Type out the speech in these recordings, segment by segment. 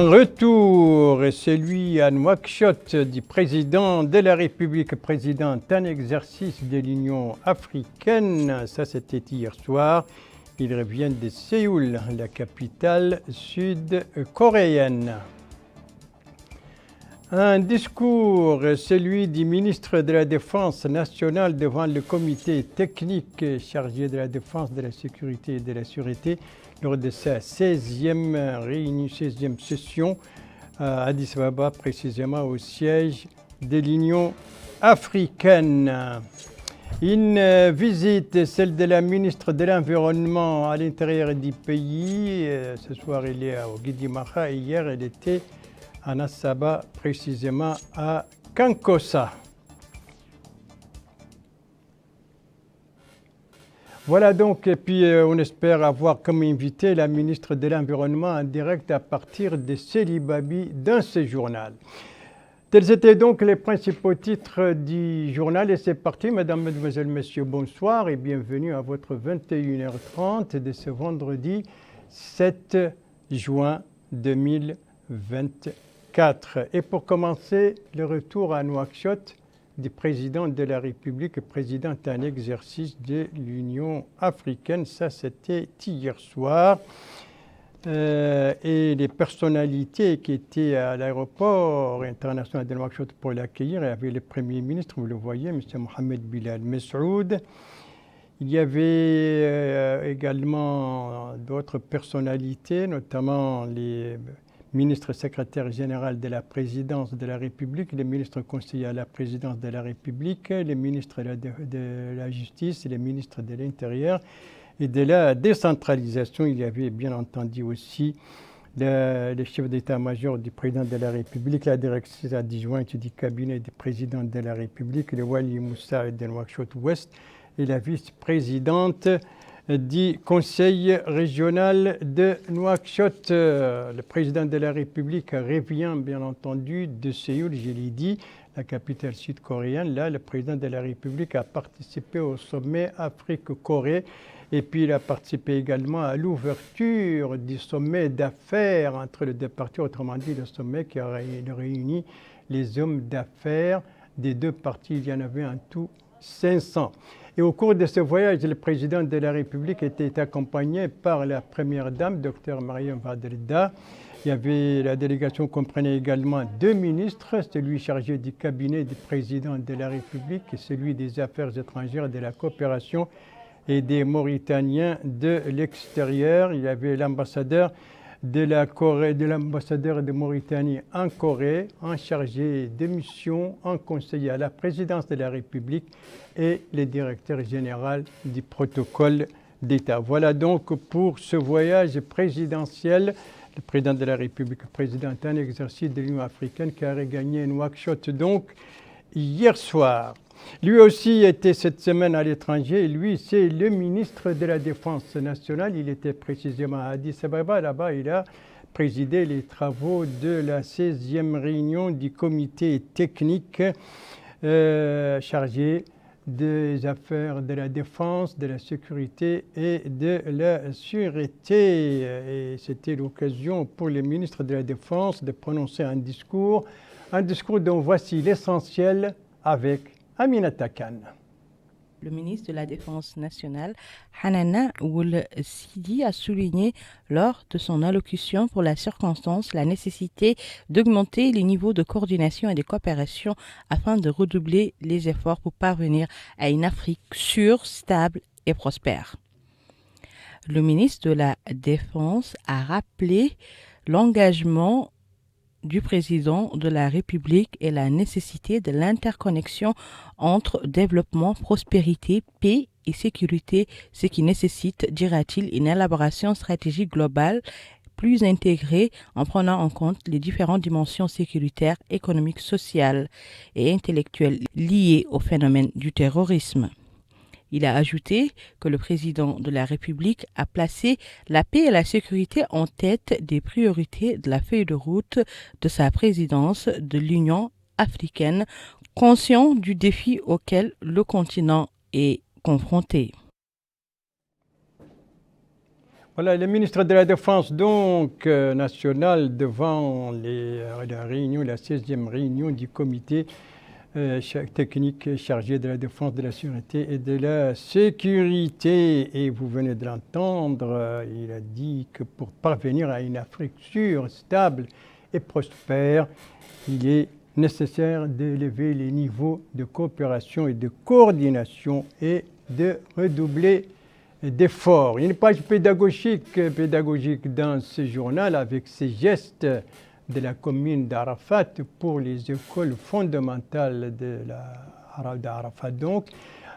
Un retour, celui à Nouakchott du président de la République, président en exercice de l'Union africaine. Ça, c'était hier soir. Il revient de Séoul, la capitale sud-coréenne. Un discours, celui du ministre de la Défense nationale devant le comité technique chargé de la défense, de la sécurité et de la sûreté lors de sa 16e session à Addis Ababa, précisément au siège de l'Union africaine. Une visite, celle de la ministre de l'Environnement à l'intérieur du pays. Ce soir, elle est au Guidimaha et hier, elle était à Nassaba, précisément à Kankossa. Voilà donc, et puis on espère avoir comme invité la ministre de l'Environnement en direct à partir de Célibabi dans ce journal. Tels étaient donc les principaux titres du journal et c'est parti. Mesdames, Mesdemoiselles, Messieurs, bonsoir et bienvenue à votre 21h30 de ce vendredi 7 juin 2024. Et pour commencer, le retour à Nouakchott du président de la République, président en exercice de l'Union africaine. Ça, c'était hier soir. Et les personnalités qui étaient à l'aéroport international de Nouakchott pour l'accueillir, il y avait le Premier ministre, vous le voyez, M. Mohamed Bilal Mesroud. Il y avait également d'autres personnalités, notamment les ministre secrétaire général de la présidence de la République, les ministres conseillers à la présidence de la République, les ministres de la justice, les ministres de l'Intérieur et de la décentralisation. Il y avait bien entendu aussi le chef d'état-major du président de la République, la directrice adjointe du cabinet du président de la République, le Wali Moussa de Nouakchott-Ouest et la vice-présidente du Conseil régional de Nouakchott. Le président de la République revient bien entendu de Séoul, je l'ai dit, la capitale sud-coréenne. Là, le président de la République a participé au sommet Afrique-Corée et puis il a participé également à l'ouverture du sommet d'affaires entre les deux parties, autrement dit le sommet qui a réuni les hommes d'affaires des deux parties. Il y en avait en tout 500. Et au cours de ce voyage, le président de la République était accompagné par la première dame, Dr Mariam Vadrida. Il y avait, la délégation comprenait également deux ministres, celui chargé du cabinet du président de la République et celui des Affaires étrangères, de la coopération et des Mauritaniens de l'extérieur. Il y avait l'ambassadeur de la Corée, de l'ambassadeur de Mauritanie en Corée, un chargé de mission, un conseiller à la présidence de la République et le directeur général du protocole d'État. Voilà donc pour ce voyage présidentiel. Le président de la République, président en exercice de l'Union africaine qui a regagné Nouakchott donc hier soir. Lui aussi était cette semaine à l'étranger. Lui, c'est le ministre de la Défense nationale. Il était précisément à Addis Ababa. Là-bas, il a présidé les travaux de la 16e réunion du comité technique chargé des affaires de la défense, de la sécurité et de la sûreté. Et c'était l'occasion pour le ministre de la Défense de prononcer un discours dont voici l'essentiel avec Aminata Khan. Le ministre de la Défense nationale, Hanana Ould Sidi, a souligné lors de son allocution pour la circonstance la nécessité d'augmenter les niveaux de coordination et de coopération afin de redoubler les efforts pour parvenir à une Afrique sûre, stable et prospère. Le ministre de la Défense a rappelé l'engagement du président de la République et la nécessité de l'interconnexion entre développement, prospérité, paix et sécurité, ce qui nécessite, dira-t-il, une élaboration stratégique globale plus intégrée en prenant en compte les différentes dimensions sécuritaires, économiques, sociales et intellectuelles liées au phénomène du terrorisme. Il a ajouté que le président de la République a placé la paix et la sécurité en tête des priorités de la feuille de route de sa présidence de l'Union africaine, conscient du défi auquel le continent est confronté. Voilà, le ministre de la Défense donc national devant la réunion, la 16e réunion du comité technique chargé de la défense, de la sécurité et de la sécurité. Et vous venez de l'entendre, il a dit que pour parvenir à une Afrique sûre, stable et prospère, il est nécessaire d'élever les niveaux de coopération et de coordination et de redoubler d'efforts. Il y a une page pédagogique dans ce journal avec ces gestes de la commune d'Arafat pour les écoles fondamentales d'Arafat. Donc,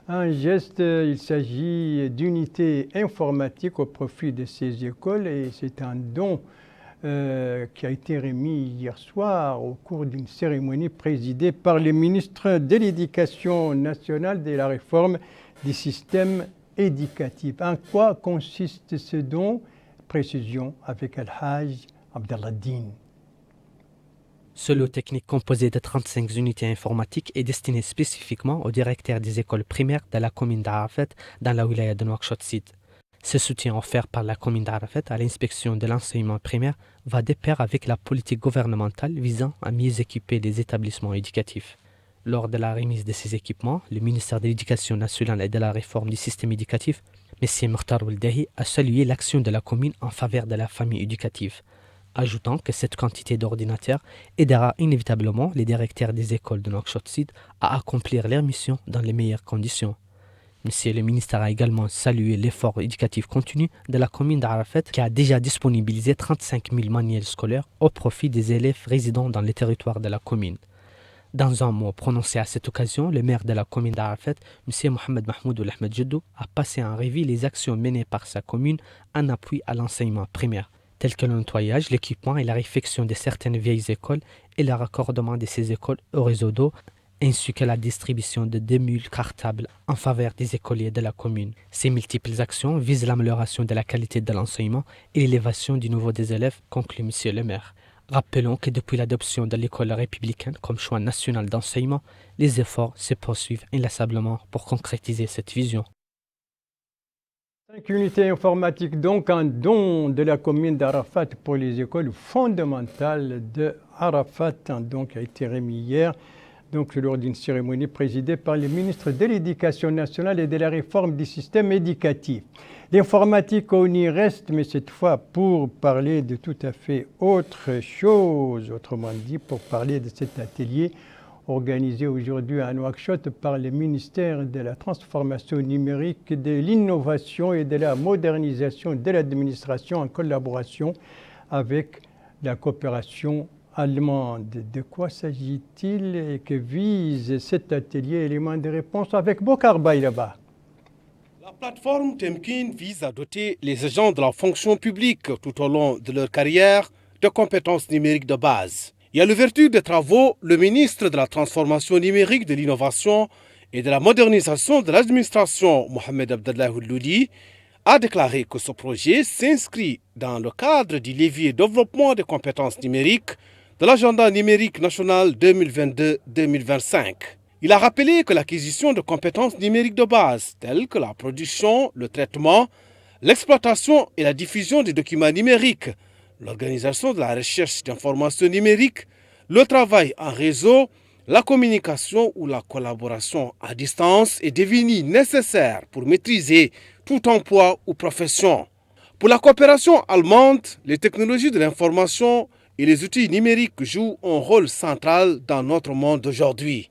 un geste, il s'agit d'unités informatiques au profit de ces écoles et c'est un don qui a été remis hier soir au cours d'une cérémonie présidée par le ministre de l'Éducation nationale de la réforme du système éducatif. En quoi consiste ce don? Précision avec Al-Hajj Abdallah Din. Ce lot technique composé de 35 unités informatiques est destiné spécifiquement aux directeurs des écoles primaires de la commune d'Arafat dans la wilaya de Nouakchott Sud. Ce soutien offert par la commune d'Arafat à l'inspection de l'enseignement primaire va de pair avec la politique gouvernementale visant à mieux équiper les établissements éducatifs. Lors de la remise de ces équipements, le ministère de l'Éducation nationale et de la réforme du système éducatif, M. Mokhtar Ould-Dahi, a salué l'action de la commune en faveur de la famille éducative, ajoutant que cette quantité d'ordinateurs aidera inévitablement les directeurs des écoles de Nouakchott Sud à accomplir leur mission dans les meilleures conditions. Monsieur le ministre a également salué l'effort éducatif continu de la commune d'Arafat qui a déjà disponibilisé 35 000 manuels scolaires au profit des élèves résidant dans les territoires de la commune. Dans un mot prononcé à cette occasion, le maire de la commune d'Arafat, M. Mohamed Mahmoud Ahmed Jeddou, a passé en revue les actions menées par sa commune en appui à l'enseignement primaire, tels que le nettoyage, l'équipement et la réfection de certaines vieilles écoles et le raccordement de ces écoles au réseau d'eau, ainsi que la distribution de 2000 cartables en faveur des écoliers de la commune. Ces multiples actions visent l'amélioration de la qualité de l'enseignement et l'élévation du niveau des élèves, conclut M. le maire. Rappelons que depuis l'adoption de l'école républicaine comme choix national d'enseignement, les efforts se poursuivent inlassablement pour concrétiser cette vision. 5 unités informatiques, donc un don de la commune d'Arafat pour les écoles fondamentales de Arafat, donc a été remis hier, donc lors d'une cérémonie présidée par le ministre de l'Éducation nationale et de la réforme du système éducatif. L'informatique, on y reste, mais cette fois pour parler de tout à fait autre chose, autrement dit, pour parler de cet atelier organisé aujourd'hui à Nouakchott par le ministère de la Transformation numérique, de l'innovation et de la modernisation de l'administration en collaboration avec la coopération allemande. De quoi s'agit-il et que vise cet atelier? Élément de réponse avec Bokar Bayraba. La plateforme Temkin vise à doter les agents de la fonction publique tout au long de leur carrière de compétences numériques de base. Et à l'ouverture des travaux, le ministre de la Transformation numérique, de l'innovation et de la modernisation de l'administration, Mohamed Abdallah Ould-Dahi, a déclaré que ce projet s'inscrit dans le cadre du levier développement des compétences numériques de l'agenda numérique national 2022-2025. Il a rappelé que l'acquisition de compétences numériques de base, telles que la production, le traitement, l'exploitation et la diffusion des documents numériques, l'organisation de la recherche d'informations numériques, le travail en réseau, la communication ou la collaboration à distance est devenue nécessaire pour maîtriser tout emploi ou profession. Pour la coopération allemande, les technologies de l'information et les outils numériques jouent un rôle central dans notre monde d'aujourd'hui.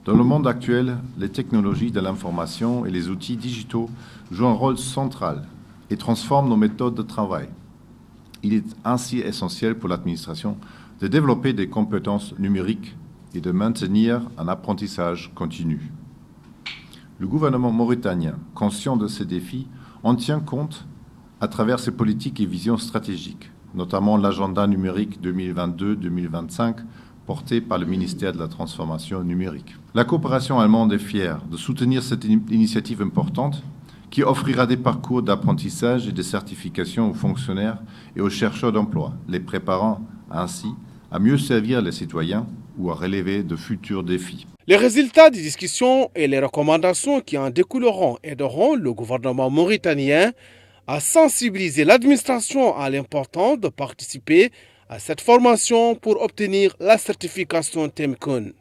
Dans le monde actuel, les technologies de l'information et les outils digitaux jouent un rôle central et transforment nos méthodes de travail. Il est ainsi essentiel pour l'administration de développer des compétences numériques et de maintenir un apprentissage continu. Le gouvernement mauritanien, conscient de ces défis, en tient compte à travers ses politiques et visions stratégiques, notamment l'agenda numérique 2022-2025 porté par le ministère de la Transformation numérique. La coopération allemande est fière de soutenir cette initiative importante qui offrira des parcours d'apprentissage et de certification aux fonctionnaires et aux chercheurs d'emploi, les préparant ainsi à mieux servir les citoyens ou à relever de futurs défis. Les résultats des discussions et les recommandations qui en découleront aideront le gouvernement mauritanien a sensibilisé l'administration à l'importance de participer à cette formation pour obtenir la certification Temcon.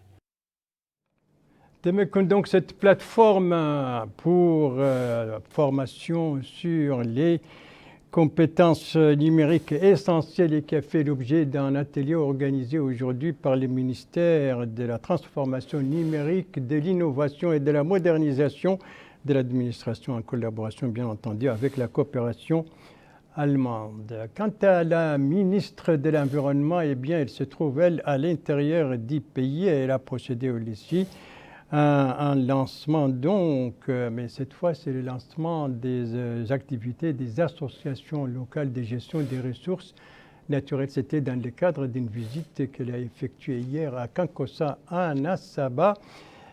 Temcon, donc cette plateforme pour formation sur les compétences numériques essentielles et qui a fait l'objet d'un atelier organisé aujourd'hui par le ministère de la Transformation numérique, de l'Innovation et de la Modernisation de l'administration en collaboration bien entendu avec la coopération allemande. Quant à la ministre de l'Environnement, eh bien, elle se trouve, elle, à l'intérieur du pays et elle a procédé aussi un lancement donc, mais cette fois c'est le lancement des activités des associations locales de gestion des ressources naturelles. C'était dans le cadre d'une visite qu'elle a effectuée hier à Kankossa, à Nassaba,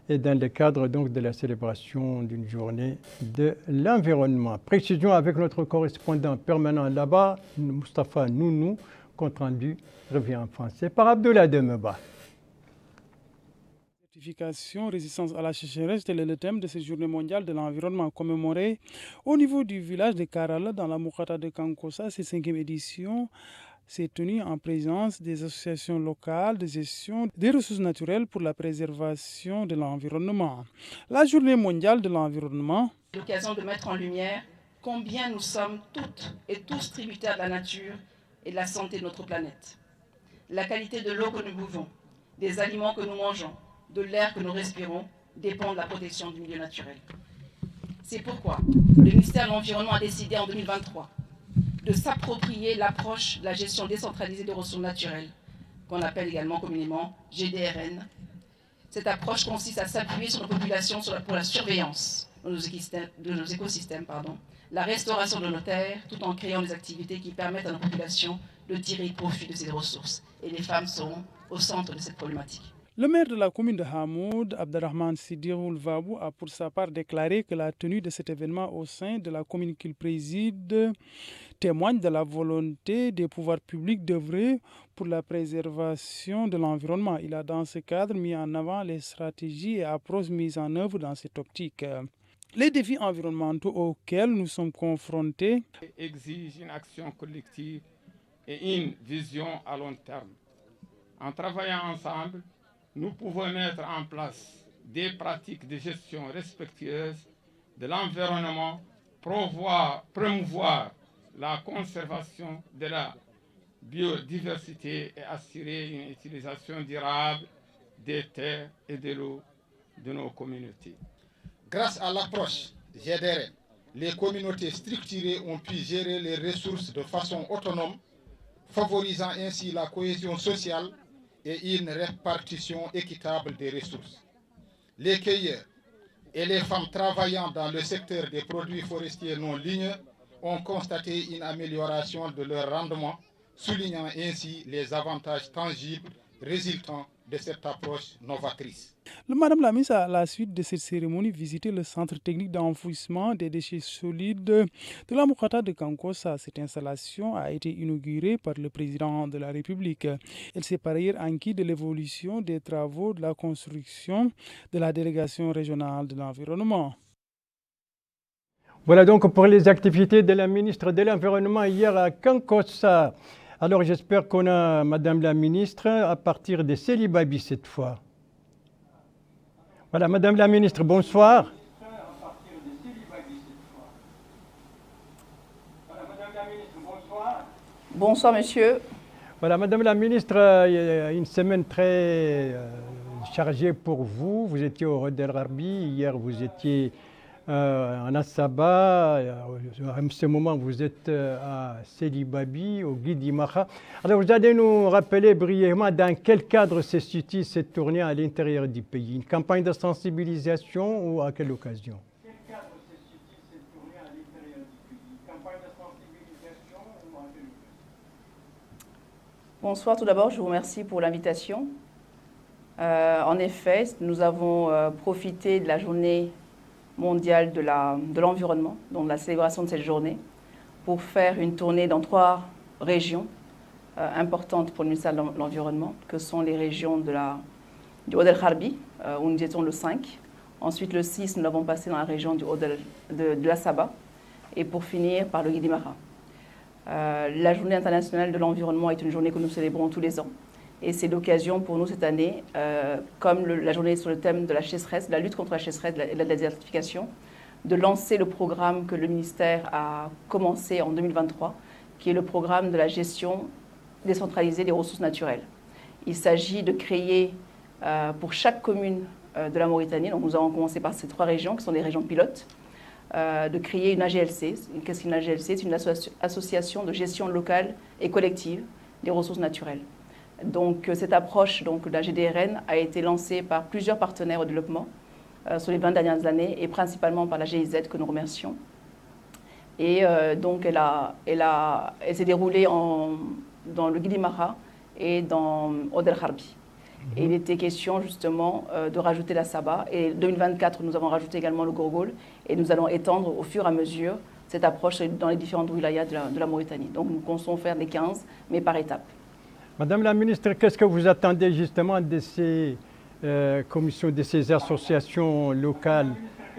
et dans le cadre donc de la célébration d'une journée de l'environnement. Précision avec notre correspondant permanent là-bas, Moustapha Nounou, compte rendu revient en français par Abdoulaye Demeba. Certification, résistance à la sécheresse, tel est le thème de cette journée mondiale de l'environnement commémorée au niveau du village de Karala dans la Mokata de Kankossa. Cette 5e édition s'est tenue en présence des associations locales de gestion des ressources naturelles pour la préservation de l'environnement. La journée mondiale de l'environnement est l'occasion de mettre en lumière combien nous sommes toutes et tous tributaires de la nature et de la santé de notre planète. La qualité de l'eau que nous buvons, des aliments que nous mangeons, de l'air que nous respirons dépend de la protection du milieu naturel. C'est pourquoi le ministère de l'Environnement a décidé en 2023 de s'approprier l'approche de la gestion décentralisée des ressources naturelles, qu'on appelle également communément GDRN. Cette approche consiste à s'appuyer sur nos populations pour la surveillance de nos écosystèmes, la restauration de nos terres, tout en créant des activités qui permettent à nos populations de tirer profit de ces ressources. Et les femmes seront au centre de cette problématique. Le maire de la commune de Hamoud, Abderrahman Sidiroul Vabou, a pour sa part déclaré que la tenue de cet événement au sein de la commune qu'il préside témoigne de la volonté des pouvoirs publics d'œuvrer pour la préservation de l'environnement. Il a dans ce cadre mis en avant les stratégies et approches mises en œuvre dans cette optique. Les défis environnementaux auxquels nous sommes confrontés exigent une action collective et une vision à long terme. En travaillant ensemble, nous pouvons mettre en place des pratiques de gestion respectueuses de l'environnement, promouvoir la conservation de la biodiversité et assurer une utilisation durable des terres et de l'eau de nos communautés. Grâce à l'approche GDRN, les communautés structurées ont pu gérer les ressources de façon autonome, favorisant ainsi la cohésion sociale et une répartition équitable des ressources. Les cueilleurs et les femmes travaillant dans le secteur des produits forestiers non ligneux ont constaté une amélioration de leur rendement, soulignant ainsi les avantages tangibles résultant de cette approche novatrice. Madame la ministre, à la suite de cette cérémonie, visité le centre technique d'enfouissement des déchets solides de la Mokata de Kankossa. Cette installation a été inaugurée par le président de la République. Elle s'est par ailleurs enquis de l'évolution des travaux de la construction de la délégation régionale de l'environnement. Voilà donc pour les activités de la ministre de l'Environnement hier à Kankossa. Alors j'espère qu'on a Madame la ministre à partir de Célibabi cette fois. Voilà, Madame la ministre, bonsoir. Bonsoir, monsieur. Voilà, Madame la ministre, une semaine très chargée pour vous. Vous étiez au Rod El Gharbi, hier vous étiez en Assaba, à ce moment vous êtes à Célibabi, au Guidimaha. Alors vous allez nous rappeler brièvement dans quel cadre se situe cette tournée à l'intérieur du pays? Une campagne de sensibilisation ou à quelle occasion? Quel cadre se situe cette tournée à l'intérieur du pays? Une campagne de sensibilisation ou à quelle occasion? Bonsoir, tout d'abord je vous remercie pour l'invitation. En effet, nous avons profité de la journée mondiale de l'environnement, donc de la célébration de cette journée, pour faire une tournée dans 3 régions importantes pour le ministère de l'Environnement, que sont les régions du Rod El Gharbi, où nous étions le 5. Ensuite, le 6, nous l'avons passé dans la région de l'Assaba. et pour finir par le Guidi Mara. La Journée internationale de l'environnement est une journée que nous célébrons tous les ans. Et c'est l'occasion pour nous cette année, comme la journée sur le thème de la sécheresse, de la lutte contre la sécheresse et de la désertification, de lancer le programme que le ministère a commencé en 2023, qui est le programme de la gestion décentralisée des ressources naturelles. Il s'agit de créer pour chaque commune de la Mauritanie, donc nous avons commencé par ces 3 régions qui sont des régions pilotes, de créer une AGLC. Qu'est-ce qu'une AGLC? C'est une association de gestion locale et collective des ressources naturelles. Donc cette approche de la GDRN a été lancée par plusieurs partenaires au développement sur les 20 dernières années et principalement par la GIZ que nous remercions. Et donc elle s'est déroulée dans le Guidi Mara et dans Od El Harbi. Et il était question justement de rajouter la Saba. Et en 2024, nous avons rajouté également le Gourgoul. Et nous allons étendre au fur et à mesure cette approche dans les différentes wilayas de la Mauritanie. Donc nous pensons faire les 15, mais par étapes. Madame la ministre, qu'est-ce que vous attendez justement de ces commissions, de ces associations locales?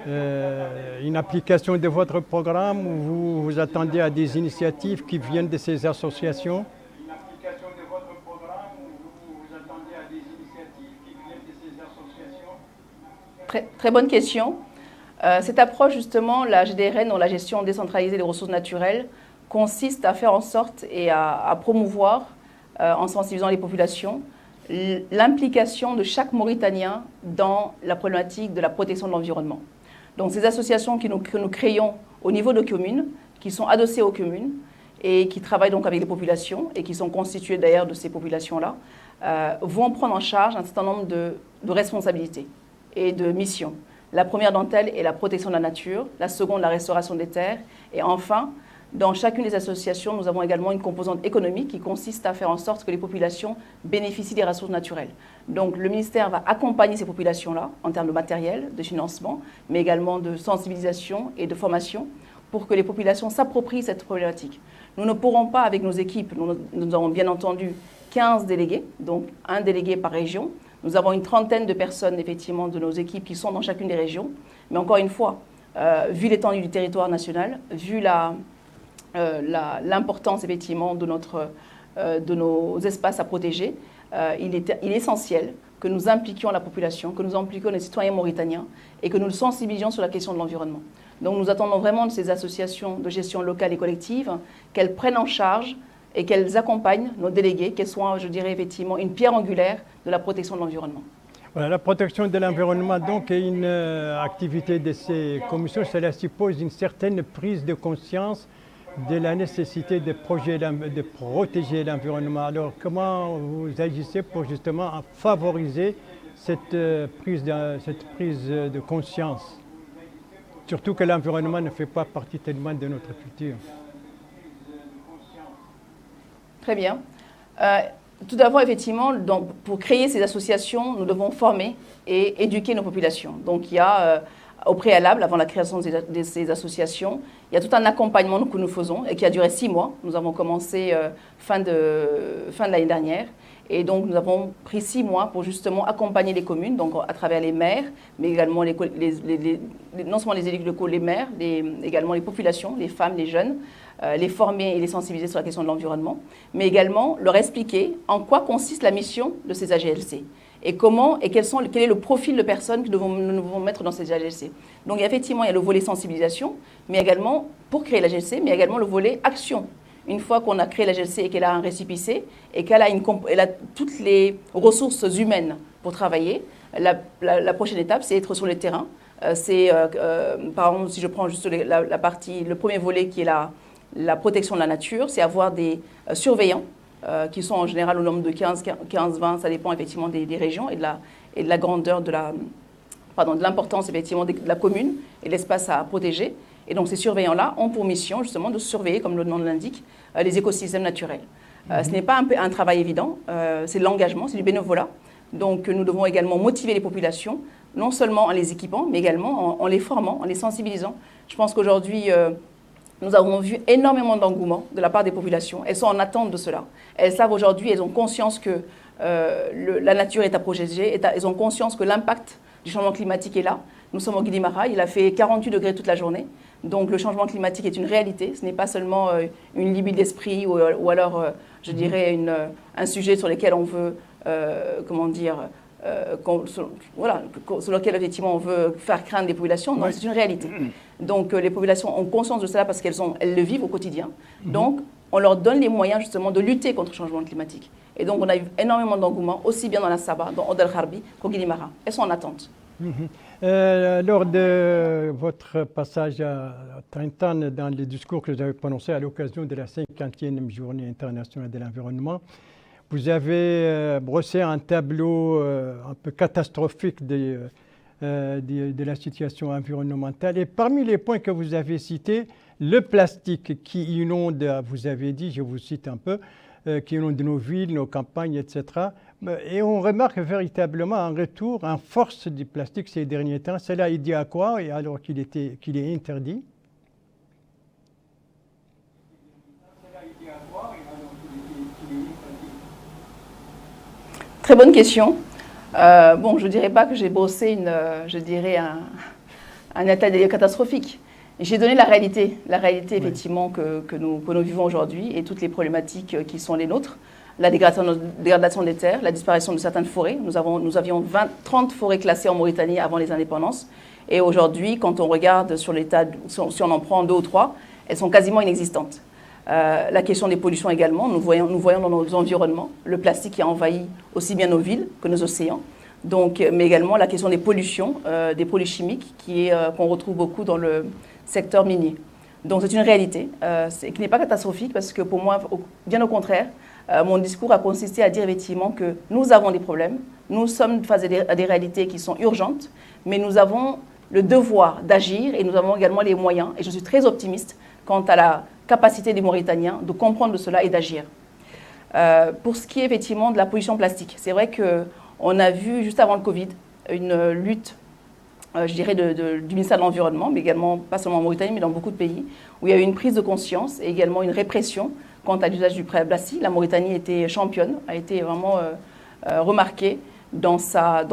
Une application de votre programme ou vous attendez à des initiatives qui viennent de ces associations? Une application de votre programme ou vous attendez à des initiatives qui viennent de ces associations? Très bonne question. Cette approche justement, la GDRN, ou la gestion décentralisée des ressources naturelles, consiste à faire en sorte et à promouvoir en sensibilisant les populations, l'implication de chaque Mauritanien dans la problématique de la protection de l'environnement. Donc ces associations que nous créons au niveau de communes, qui sont adossées aux communes et qui travaillent donc avec les populations et qui sont constituées d'ailleurs de ces populations-là, vont prendre en charge un certain nombre de responsabilités et de missions. La première d'entre elles est la protection de la nature, la seconde la restauration des terres et enfin, dans chacune des associations, nous avons également une composante économique qui consiste à faire en sorte que les populations bénéficient des ressources naturelles. Donc le ministère va accompagner ces populations-là en termes de matériel, de financement, mais également de sensibilisation et de formation pour que les populations s'approprient cette problématique. Nous ne pourrons pas, avec nos équipes, nous avons bien entendu 15 délégués, donc un délégué par région. Nous avons une trentaine de personnes, effectivement, de nos équipes qui sont dans chacune des régions. Mais encore une fois, vu l'étendue du territoire national, vu l'importance effectivement de nos espaces à protéger, il est essentiel que nous impliquions la population, que nous impliquions les citoyens mauritaniens et que nous le sensibilisions sur la question de l'environnement. Donc nous attendons vraiment de ces associations de gestion locale et collective qu'elles prennent en charge et qu'elles accompagnent nos délégués, qu'elles soient, je dirais effectivement, une pierre angulaire de la protection de l'environnement. Voilà, la protection de l'environnement donc est une activité de ces commissions. Cela suppose une certaine prise de conscience de la nécessité de protéger l'environnement. Alors, comment vous agissez pour justement favoriser cette prise de conscience? Surtout que l'environnement ne fait pas partie tellement de notre culture. Très bien. Tout d'abord, effectivement, pour créer ces associations, nous devons former et éduquer nos populations. Donc, il y a au préalable, avant la création de ces associations, il y a tout un accompagnement que nous faisons et qui a duré 6 mois. Nous avons commencé fin de l'année dernière. Et donc, nous avons pris 6 mois pour justement accompagner les communes, donc à travers les maires, mais également non seulement les élus locaux, les maires, également les populations, les femmes, les jeunes, les former et les sensibiliser sur la question de l'environnement, mais également leur expliquer en quoi consiste la mission de ces AGLC et quel est le profil de personnes que nous devons mettre dans ces AGLC. Donc effectivement, il y a le volet sensibilisation, mais également pour créer l'AGLC, mais également le volet action. Une fois qu'on a créé l'AGLC et qu'elle a un récépissé et qu'elle a toutes les ressources humaines pour travailler, la prochaine étape, c'est être sur le terrain. Par exemple, si je prends juste le premier volet qui est la protection de la nature, c'est avoir des surveillants qui sont en général au nombre de 15-20, ça dépend effectivement des régions et de la grandeur de l'importance effectivement de la commune et de l'espace à protéger. Et donc ces surveillants-là ont pour mission justement de surveiller, comme le nom l'indique, les écosystèmes naturels. Ce n'est pas un travail évident, c'est de l'engagement, c'est du bénévolat. Donc nous devons également motiver les populations, non seulement en les équipant, mais également en les formant, en les sensibilisant. Je pense qu'aujourd'hui, nous avons vu énormément d'engouement de la part des populations. Elles sont en attente de cela. Elles savent aujourd'hui, elles ont conscience que la nature est à protéger, elles ont conscience que l'impact du changement climatique est là. Nous sommes au Guidi Mara, il a fait 48 degrés toute la journée. Donc le changement climatique est une réalité, ce n'est pas seulement une lubie d'esprit ou alors, je dirais, un sujet sur lequel on veut, sur lequel effectivement on veut faire craindre les populations. Non, c'est une réalité. Donc les populations ont conscience de cela parce qu'elles le vivent au quotidien. Donc on leur donne les moyens justement de lutter contre le changement climatique. Et donc on a eu énormément d'engouement, aussi bien dans la Sabah, dans Od el-Harbi qu'au Guilimara. Elles sont en attente. Lors de votre passage à Trenton, dans les discours que vous avez prononcés à l'occasion de la 50e journée internationale de l'environnement, vous avez brossé un tableau un peu catastrophique de la situation environnementale. Et parmi les points que vous avez cités, le plastique qui inonde, vous avez dit, je vous cite un peu, qui inonde nos villes, nos campagnes, etc. Et on remarque véritablement un retour en force du plastique ces derniers temps. Cela est dû à quoi, et alors qu'il est interdit? Très bonne question. Bon, je ne dirais pas que j'ai brossé un état des lieux catastrophique. J'ai donné la réalité effectivement que nous vivons aujourd'hui et toutes les problématiques qui sont les nôtres. La dégradation des terres, la disparition de certaines forêts. Nous avions 30 forêts classées en Mauritanie avant les indépendances. Et aujourd'hui, quand on regarde sur l'état, si on en prend 2 ou 3, elles sont quasiment inexistantes. La question des pollutions également, nous voyons dans nos environnements le plastique qui a envahi aussi bien nos villes que nos océans. Donc, mais également la question des pollutions, des produits chimiques qu'on retrouve beaucoup dans le secteur minier. Donc c'est une réalité qui n'est pas catastrophique parce que pour moi, bien au contraire, mon discours a consisté à dire effectivement que nous avons des problèmes, nous sommes face à des réalités qui sont urgentes, mais nous avons le devoir d'agir et nous avons également les moyens. Et je suis très optimiste quant à la capacité des Mauritaniens de comprendre de cela et d'agir. Pour ce qui est effectivement de la pollution plastique, c'est vrai qu'on a vu juste avant le Covid une lutte, je dirais, du ministère de l'Environnement, mais également, pas seulement en Mauritanie, mais dans beaucoup de pays, où il y a eu une prise de conscience et également une répression quant à l'usage du plastique. La Mauritanie était championne, a été vraiment remarquée dans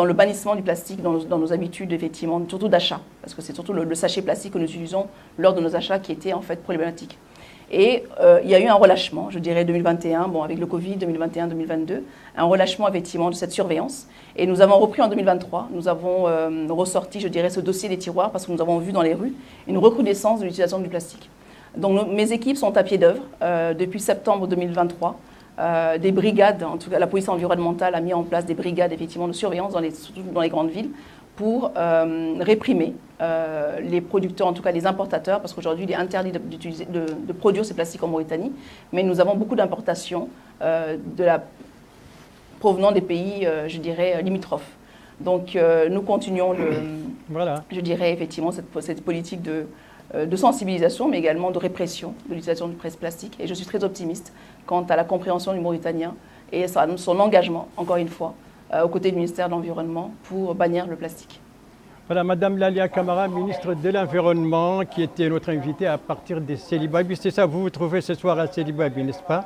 le bannissement du plastique, dans nos habitudes, effectivement, surtout d'achat, parce que c'est surtout le sachet plastique que nous utilisons lors de nos achats qui était en fait problématique. Et il y a eu un relâchement, je dirais 2021, avec le Covid, 2021-2022, un relâchement effectivement de cette surveillance. Et nous avons repris en 2023, nous avons ressorti, je dirais, ce dossier des tiroirs parce que nous avons vu dans les rues une recrudescence de l'utilisation du plastique. Donc mes équipes sont à pied d'œuvre depuis septembre 2023. Des brigades, en tout cas la police environnementale a mis en place des brigades effectivement de surveillance surtout dans les grandes villes pour réprimer les producteurs, en tout cas les importateurs, parce qu'aujourd'hui il est interdit de produire ces plastiques en Mauritanie, mais nous avons beaucoup d'importations provenant des pays, je dirais, limitrophes. Donc nous continuons, je dirais effectivement cette politique de sensibilisation, mais également de répression de l'utilisation du plastique. Et je suis très optimiste quant à la compréhension du Mauritanien et son engagement, encore une fois, aux côtés du ministère de l'Environnement pour bannir le plastique. Voilà, Madame Lalia Camara, ministre de l'Environnement, qui était notre invitée à partir de Seli Babi. C'est ça, vous vous trouvez ce soir à Seli Babi, n'est-ce pas?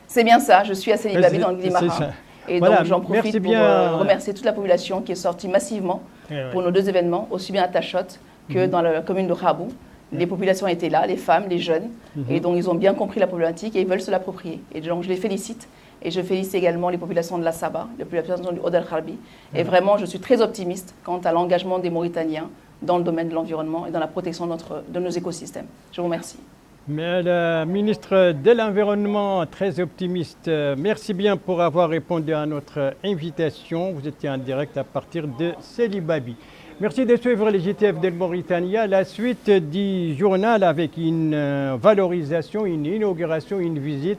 C'est bien ça, je suis à Seli Babi dans le Guilimara. Et voilà, donc j'en profite pour remercier toute la population qui est sortie massivement pour nos 2 événements, aussi bien à Tachot que dans la commune de Rabou. Les populations étaient là, les femmes, les jeunes, et donc ils ont bien compris la problématique et ils veulent se l'approprier. Et donc je les félicite, et je félicite également les populations de la Sabah, les populations du Od el-Harbi. Et vraiment, je suis très optimiste quant à l'engagement des Mauritaniens dans le domaine de l'environnement et dans la protection de nos écosystèmes. Je vous remercie. Mais le ministre de l'Environnement, très optimiste, merci bien pour avoir répondu à notre invitation. Vous étiez en direct à partir de Seli Babi. Merci de suivre les JTF de Mauritanie. La suite du journal avec une valorisation, une inauguration, une visite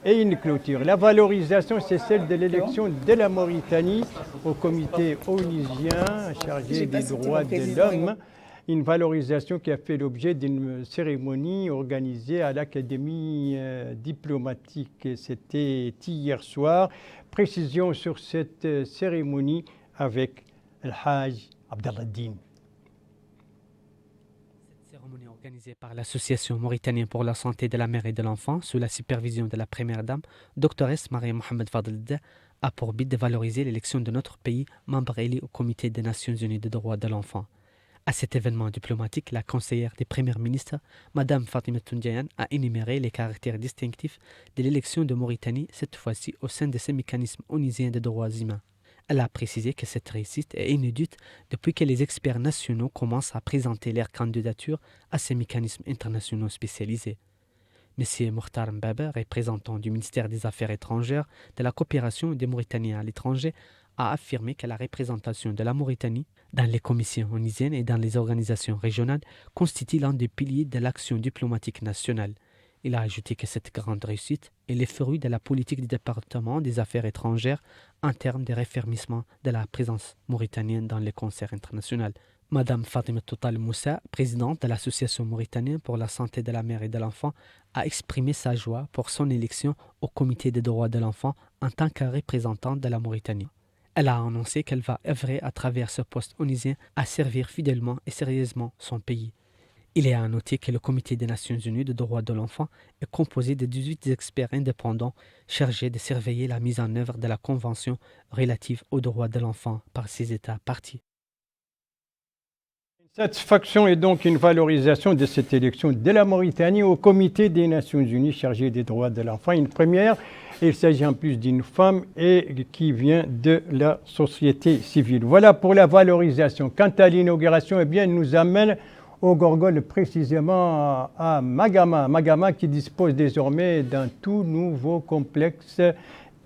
et une clôture. La valorisation, c'est celle de l'élection de la Mauritanie au comité onusien chargé des droits de l'homme. Une valorisation qui a fait l'objet d'une cérémonie organisée à l'Académie diplomatique. C'était hier soir. Précision sur cette cérémonie avec El Haj Abdallah-Din. Cette cérémonie organisée par l'Association mauritanienne pour la santé de la mère et de l'enfant sous la supervision de la première dame, Dr Marie Mohamed Fadel, a pour but de valoriser l'élection de notre pays membre élu au Comité des Nations Unies des droits de l'enfant. À cet événement diplomatique, la conseillère des premiers ministres, Mme Fatima Toundiayan, a énuméré les caractères distinctifs de l'élection de Mauritanie, cette fois-ci au sein de ce mécanisme onusien des droits humains. Elle a précisé que cette réussite est inédite depuis que les experts nationaux commencent à présenter leur candidature à ces mécanismes internationaux spécialisés. M. Mokhtar Mbaba, représentant du ministère des Affaires étrangères, de la coopération des Mauritaniens à l'étranger, a affirmé que la représentation de la Mauritanie dans les commissions onusiennes et dans les organisations régionales constitue l'un des piliers de l'action diplomatique nationale. Il a ajouté que cette grande réussite est le fruit de la politique du département des affaires étrangères en termes de raffermissement de la présence mauritanienne dans les concerts internationaux. Madame Fatima Total Moussa, présidente de l'Association mauritanienne pour la santé de la mère et de l'enfant, a exprimé sa joie pour son élection au Comité des droits de l'enfant en tant que représentante de la Mauritanie. Elle a annoncé qu'elle va œuvrer à travers ce poste onusien à servir fidèlement et sérieusement son pays. Il est à noter que le Comité des Nations Unies des droits de l'enfant est composé de 18 experts indépendants chargés de surveiller la mise en œuvre de la Convention relative aux droits de l'enfant par ses États parties. Une satisfaction et donc une valorisation de cette élection de la Mauritanie au Comité des Nations Unies chargé des droits de l'enfant. Une première, il s'agit en plus d'une femme et qui vient de la société civile. Voilà pour la valorisation. Quant à l'inauguration, eh bien, elle nous amène au Gorgol, précisément à Magama. Magama qui dispose désormais d'un tout nouveau complexe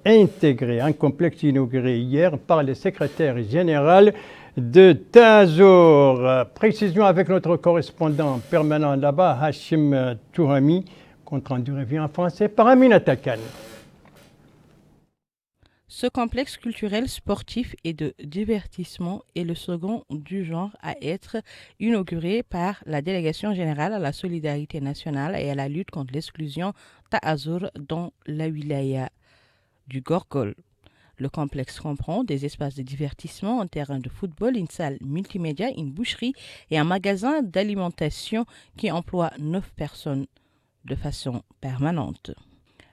intégré. Un complexe inauguré hier par le secrétaire général de Tazor. Précision avec notre correspondant permanent là-bas, Hachim Touhami. Compte rendu revient en français par Aminata Khan. Ce complexe culturel, sportif et de divertissement est le second du genre à être inauguré par la Délégation générale à la solidarité nationale et à la lutte contre l'exclusion Ta'azur dans la wilaya du Gorgol. Le complexe comprend des espaces de divertissement, un terrain de football, une salle multimédia, une boucherie et un magasin d'alimentation qui emploie 9 personnes de façon permanente.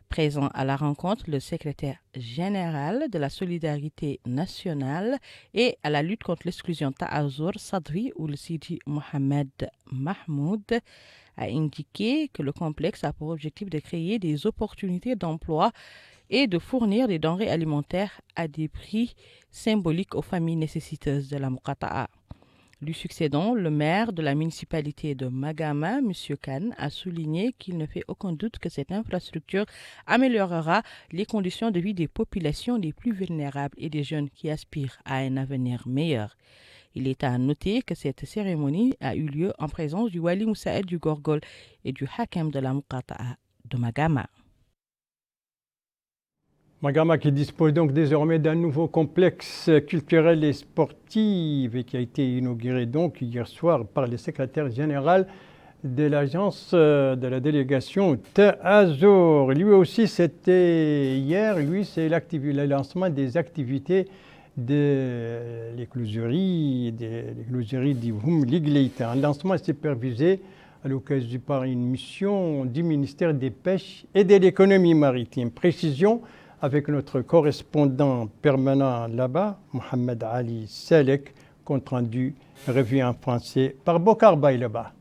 Présent à la rencontre, le secrétaire général de la solidarité nationale et à la lutte contre l'exclusion Ta'azur, Sadri ou le Sidi Mohamed Mahmoud, a indiqué que le complexe a pour objectif de créer des opportunités d'emploi et de fournir des denrées alimentaires à des prix symboliques aux familles nécessiteuses de la Muqata'a. Lui succédant, le maire de la municipalité de Magama, M. Khan, a souligné qu'il ne fait aucun doute que cette infrastructure améliorera les conditions de vie des populations les plus vulnérables et des jeunes qui aspirent à un avenir meilleur. Il est à noter que cette cérémonie a eu lieu en présence du Wali Moussaïd du Gorgol et du Hakam de la Muqata'a de Magama. Magama qui dispose donc désormais d'un nouveau complexe culturel et sportif et qui a été inauguré donc hier soir par le secrétaire général de l'agence de la délégation Ta'azur. Lui aussi, c'était hier, c'est le lancement des activités de l'écloserie d'Ivhoum Ligleïta. Un lancement supervisé à l'occasion par une mission du ministère des Pêches et de l'économie maritime. Précision avec notre correspondant permanent là-bas, Mohamed Ali Salek, compte rendu revu en français par Bokar Baïleba.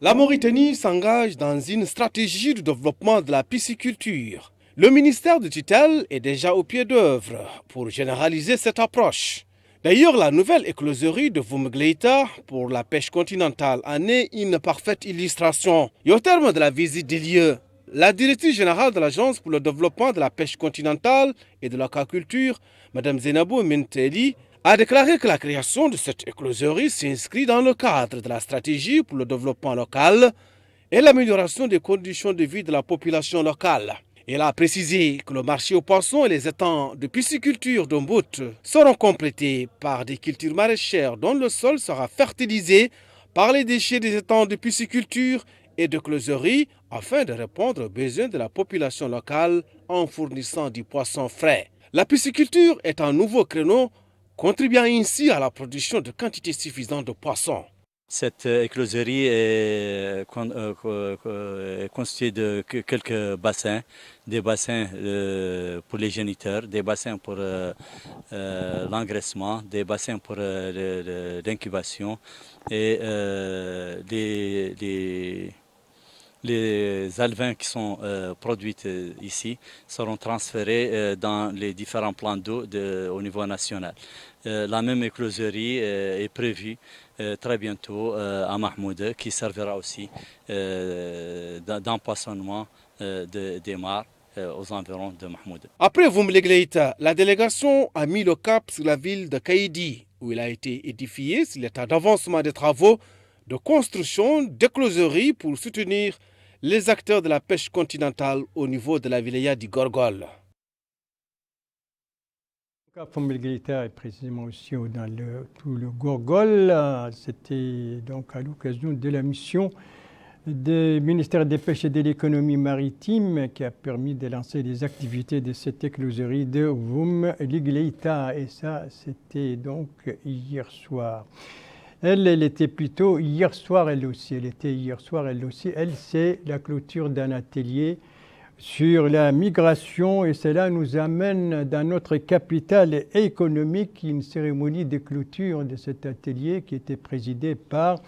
La Mauritanie s'engage dans une stratégie de développement de la pisciculture. Le ministère de tutelle est déjà au pied d'œuvre pour généraliser cette approche. D'ailleurs, la nouvelle écloserie de Voumgleïta pour la pêche continentale en est une parfaite illustration. Et au terme de la visite des lieux, la directrice générale de l'Agence pour le développement de la pêche continentale et de l'aquaculture, Mme Zenabou Menteli, a déclaré que la création de cette écloserie s'inscrit dans le cadre de la stratégie pour le développement local et l'amélioration des conditions de vie de la population locale. Elle a précisé que le marché aux poissons et les étangs de pisciculture d'Ombout seront complétés par des cultures maraîchères dont le sol sera fertilisé par les déchets des étangs de pisciculture et de closerie afin de répondre aux besoins de la population locale en fournissant du poisson frais. La pisciculture est un nouveau créneau contribuant ainsi à la production de quantités suffisantes de poissons. Cette écloserie est constituée de quelques bassins, des bassins pour les géniteurs, des bassins pour l'engraissement, des bassins pour l'incubation et les alevins qui sont produits ici seront transférés dans les différents plans d'eau au niveau national. La même écloserie est prévue très bientôt à Mahmoud, qui servira aussi d'empoisonnement des mares aux environs de Mahmoud. Après Voumlegleïta, la délégation a mis le cap sur la ville de Kaïdi, où il a été édifié sur l'état d'avancement des travaux de construction d'écloseries pour soutenir les acteurs de la pêche continentale au niveau de la wilaya du Gorgol. Voumlegleïta est précisément aussi dans tout le Gorgol. C'était donc à l'occasion de la mission du ministère des Pêches et de l'économie maritime qui a permis de lancer les activités de cette écloserie de Voumlegleïta. Et ça, c'était donc hier soir. Elle était plutôt hier soir, elle aussi. Elle, c'est la clôture d'un atelier sur la migration. Et cela nous amène dans notre capitale économique, une cérémonie de clôture de cet atelier qui était présidée par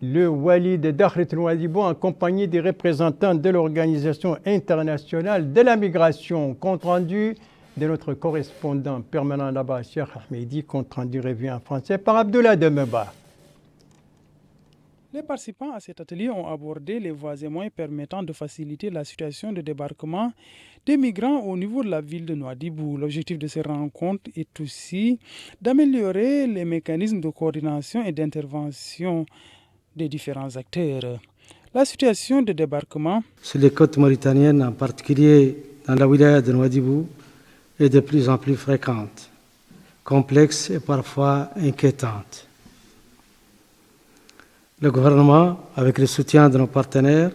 le Wali de Dakhlet Nouadhibou, accompagné des représentants de l'Organisation internationale de la migration. Compte rendu de notre correspondant permanent là-bas, Cheikh Ahmedi, compte rendu revu en français par Abdullah Demeba. Les participants à cet atelier ont abordé les voies et moyens permettant de faciliter la situation de débarquement des migrants au niveau de la ville de Nouadhibou. L'objectif de ces rencontres est aussi d'améliorer les mécanismes de coordination et d'intervention des différents acteurs. La situation de débarquement sur les côtes mauritaniennes, en particulier dans la wilaya de Nouadhibou, est de plus en plus fréquente, complexe et parfois inquiétante. Le gouvernement, avec le soutien de nos partenaires,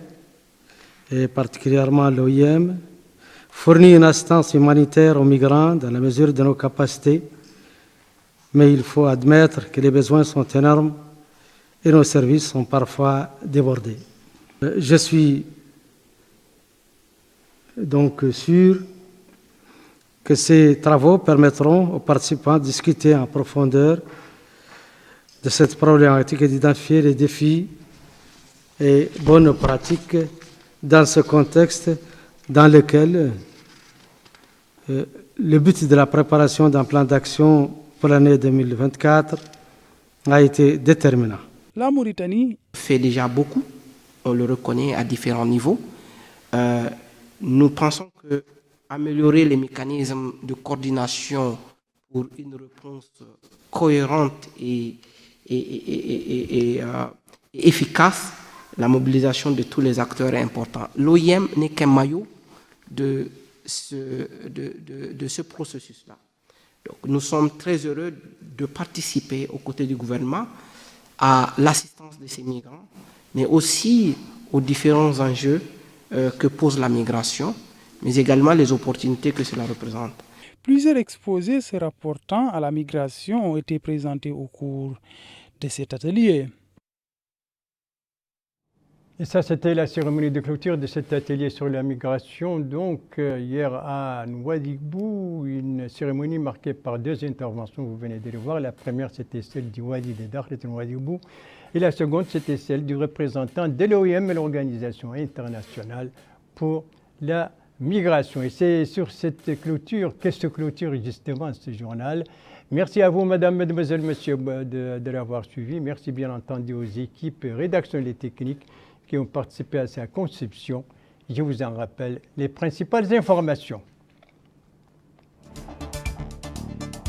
et particulièrement l'OIM, fournit une assistance humanitaire aux migrants dans la mesure de nos capacités, mais il faut admettre que les besoins sont énormes et nos services sont parfois débordés. Je suis donc sûr que ces travaux permettront aux participants de discuter en profondeur de cette problématique et d'identifier les défis et bonnes pratiques dans ce contexte dans lequel le but de la préparation d'un plan d'action pour l'année 2024 a été déterminant. La Mauritanie fait déjà beaucoup, on le reconnaît à différents niveaux. Nous pensons qu'améliorer les mécanismes de coordination pour une réponse cohérente et efficace, la mobilisation de tous les acteurs est importante. L'OIM n'est qu'un maillot de ce processus-là. Donc, nous sommes très heureux de participer aux côtés du gouvernement à l'assistance de ces migrants, mais aussi aux différents enjeux que pose la migration, mais également les opportunités que cela représente. Plusieurs exposés se rapportant à la migration ont été présentés au cours de cet atelier. Et ça, c'était la cérémonie de clôture de cet atelier sur la migration. Donc, hier à Nouadhibou, une cérémonie marquée par deux interventions, vous venez de le voir. La première, c'était celle du Wali de Dakhlet Nouadhibou. Et la seconde, c'était celle du représentant de l'OIM, l'Organisation internationale pour la migration. Et c'est sur cette clôture qu'est se clôture justement ce journal. Merci à vous, madame, mademoiselle, monsieur, de l'avoir suivi. Merci bien entendu aux équipes rédaction et techniques qui ont participé à sa conception. Je vous en rappelle les principales informations.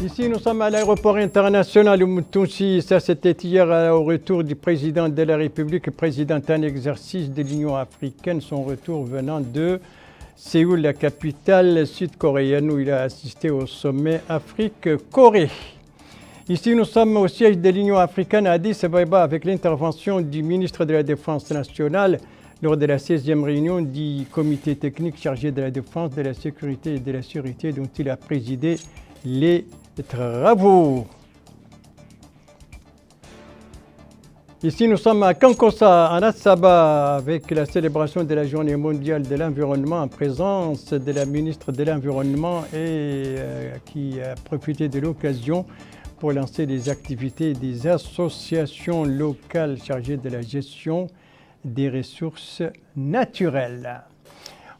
Ici, nous sommes à l'aéroport international de Moutounsi. Ça, c'était hier au retour du président de la République, président en exercice de l'Union africaine, son retour venant de Séoul, la capitale sud-coréenne, où il a assisté au sommet Afrique-Corée. Ici, nous sommes au siège de l'Union africaine à Addis Abeba avec l'intervention du ministre de la Défense nationale lors de la 16e réunion du comité technique chargé de la défense, de la sécurité et de la sûreté dont il a présidé les travaux. Ici, nous sommes à Kankossa, en Assaba, avec la célébration de la Journée mondiale de l'environnement en présence de la ministre de l'Environnement et qui a profité de l'occasion pour lancer des activités des associations locales chargées de la gestion des ressources naturelles.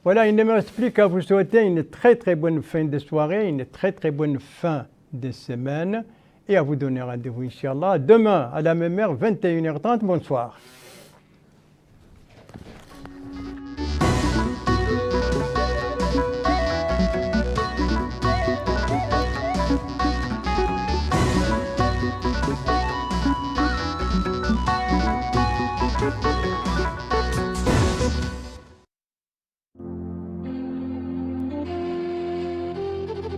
Voilà, il ne me reste plus qu'à vous souhaiter une très très bonne fin de soirée, une très très bonne fin de semaine et à vous donner rendez-vous, Inch'Allah, demain à la même heure, 21h30. Bonsoir.